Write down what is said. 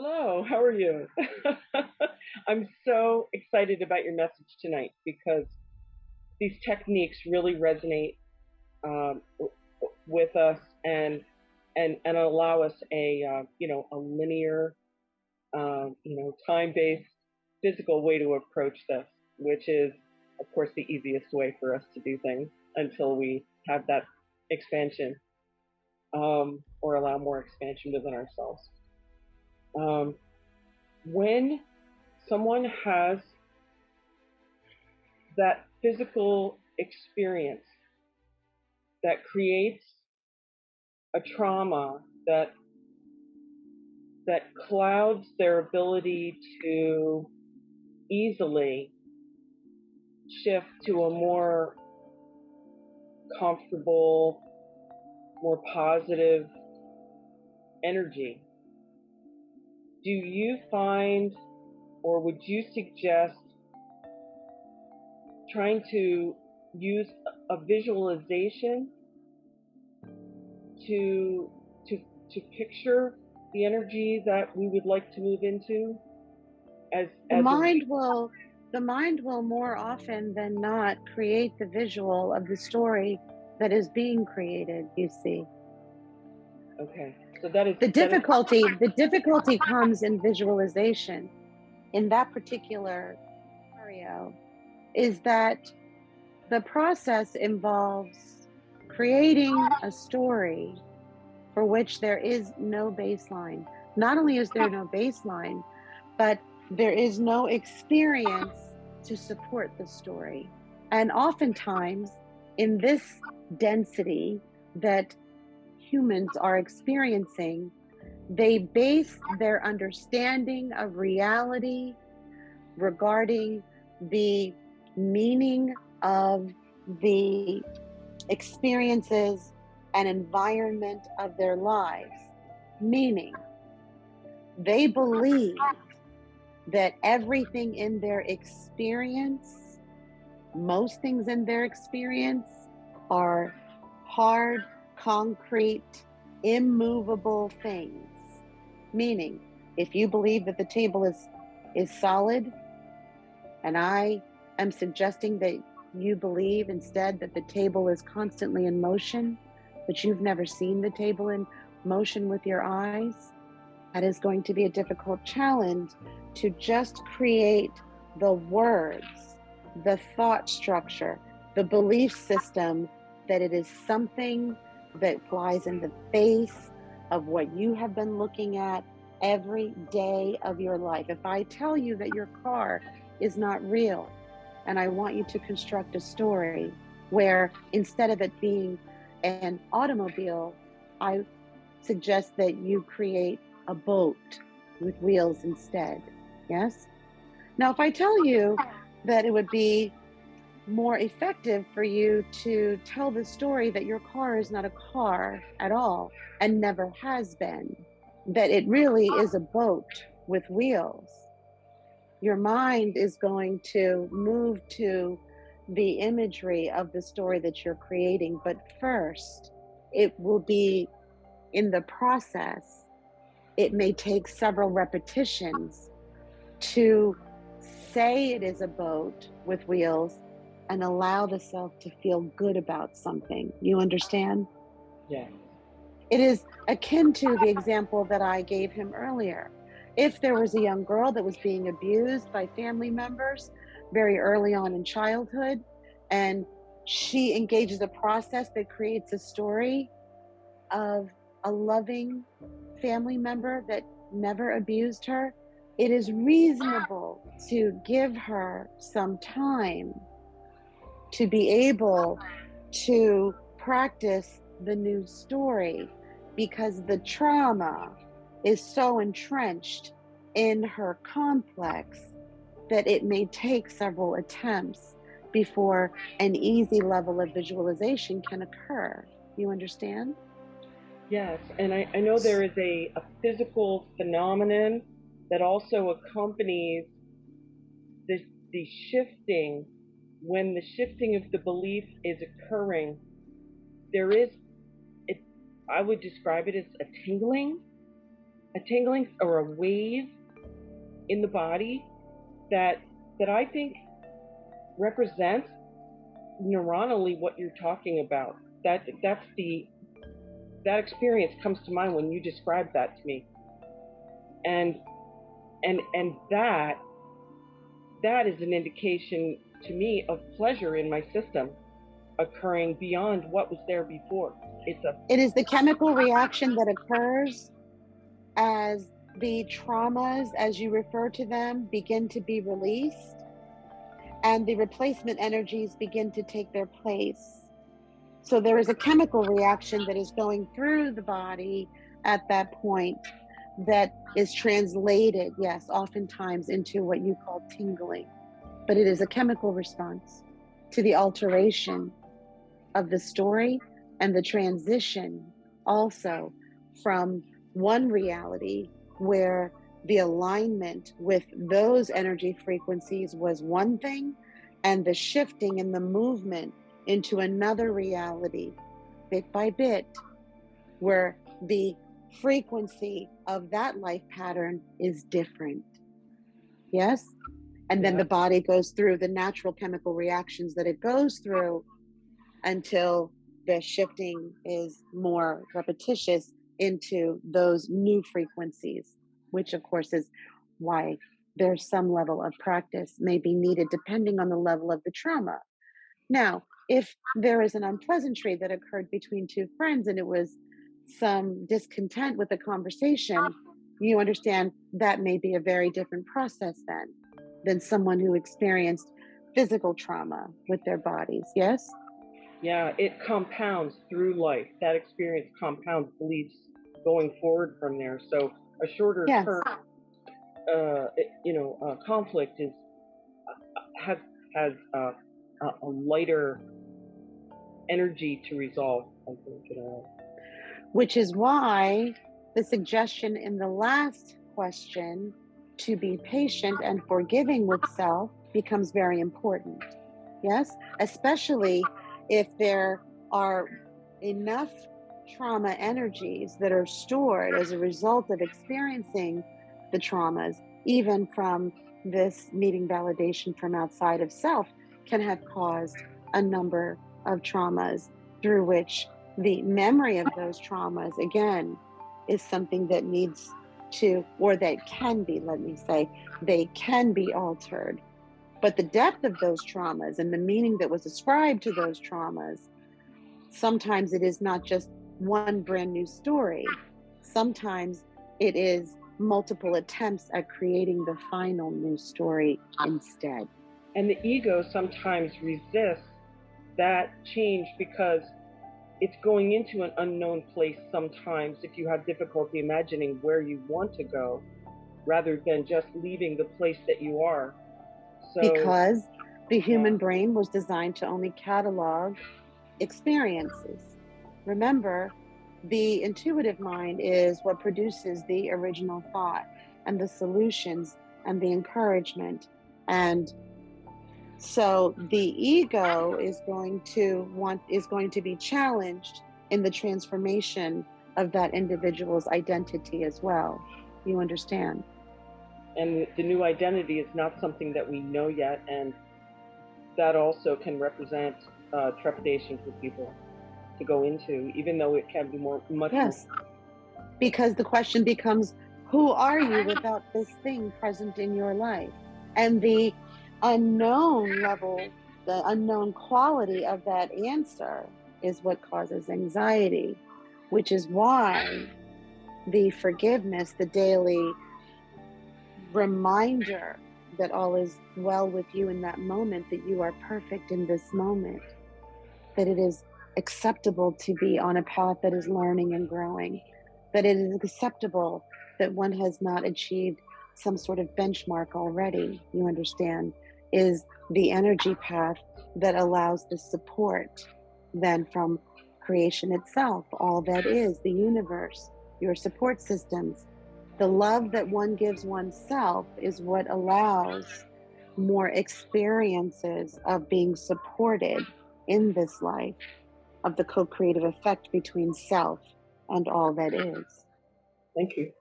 Hello, how are you? I'm so excited about your message tonight because these techniques really resonate with us and allow us a linear time-based physical way to approach this, which is of course the easiest way for us to do things until we have that expansion or allow more expansion within ourselves. Um, when someone has that physical experience that creates a trauma that clouds their ability to easily shift to a more comfortable, more positive energy. Do you find, or would you suggest trying to use a visualization to picture the energy that we would like to move into The mind will more often than not create the visual of the story that is being created, you see. Okay. So that is The difficulty comes in visualization in that particular scenario is that the process involves creating a story for which there is no baseline. Not only is there no baseline, but there is no experience to support the story. And oftentimes, in this density that humans are experiencing, they base their understanding of reality regarding the meaning of the experiences and environment of their lives. Meaning, they believe that everything in their experience, most things in their experience, are hard, concrete, immovable things. Meaning, if you believe that the table is solid, and I am suggesting that you believe instead that the table is constantly in motion, but you've never seen the table in motion with your eyes, that is going to be a difficult challenge to just create the words, the thought structure, the belief system that it is something that flies in the face of what you have been looking at every day of your life. If I tell you that your car is not real, and I want you to construct a story where instead of it being an automobile, I suggest that you create a boat with wheels instead. Yes? Now, if I tell you that it would be more effective for you to tell the story that your car is not a car at all and never has been, that it really is a boat with wheels, your mind is going to move to the imagery of the story that you're creating. But first, it will be in the process, it may take several repetitions to say it is a boat with wheels and allow the self to feel good about something. You understand? yeah. It is akin to the example that I gave him earlier. If there was a young girl that was being abused by family members very early on in childhood, and she engages a process that creates a story of a loving family member that never abused her, it is reasonable to give her some time to be able to practice the new story because the trauma is so entrenched in her complex that it may take several attempts before an easy level of visualization can occur. You understand? Yes, and I know there is a physical phenomenon that also accompanies the shifting. When the shifting of the belief is occurring, there is, it, I would describe it as a tingling a tingling or a wave in the body that I think represents neuronally what you're talking about. That experience comes to mind when you describe that to me, and that is an indication to me of pleasure in my system occurring beyond what was there before. It is the chemical reaction that occurs as the traumas, as you refer to them, begin to be released and the replacement energies begin to take their place. So there is a chemical reaction that is going through the body at that point that is translated, yes, oftentimes into what you call tingling. But it is a chemical response to the alteration of the story and the transition also from one reality where the alignment with those energy frequencies was one thing, and the shifting and the movement into another reality, bit by bit, where the frequency of that life pattern is different. Yes? And then the body goes through the natural chemical reactions that it goes through until the shifting is more repetitious into those new frequencies, which of course is why there's some level of practice may be needed depending on the level of the trauma. Now, if there is an unpleasantry that occurred between two friends and it was some discontent with the conversation, you understand that may be a very different process then than someone who experienced physical trauma with their bodies. Yes? Yeah, it compounds through life. That experience compounds beliefs going forward from there. So a shorter term, conflict is has a lighter energy to resolve. I think. Which is why the suggestion in the last question to be patient and forgiving with self becomes very important. Yes, especially if there are enough trauma energies that are stored as a result of experiencing the traumas, even from this needing validation from outside of self, can have caused a number of traumas through which the memory of those traumas, again, is something that needs to, or that can be, let me say, they can be altered. But the depth of those traumas and the meaning that was ascribed to those traumas, sometimes it is not just one brand new story. Sometimes it is multiple attempts at creating the final new story instead. And the ego sometimes resists that change because it's going into an unknown place sometimes if you have difficulty imagining where you want to go rather than just leaving the place that you are. So, because the human brain was designed to only catalog experiences. Remember, the intuitive mind is what produces the original thought and the solutions and the encouragement. And so the ego is going to be challenged in the transformation of that individual's identity as well. You understand? And the new identity is not something that we know yet, and that also can represent trepidation for people to go into, even though it can be much more. Because the question becomes, who are you without this thing present in your life? And the unknown level, the unknown quality of that answer is what causes anxiety, which is why the forgiveness, the daily reminder that all is well with you in that moment, that you are perfect in this moment, that it is acceptable to be on a path that is learning and growing, that it is acceptable that one has not achieved some sort of benchmark already, you understand, is the energy path that allows the support then from creation itself, all that is, the universe, your support systems. The love that one gives oneself is what allows more experiences of being supported in this life, of the co-creative effect between self and all that is. Thank you.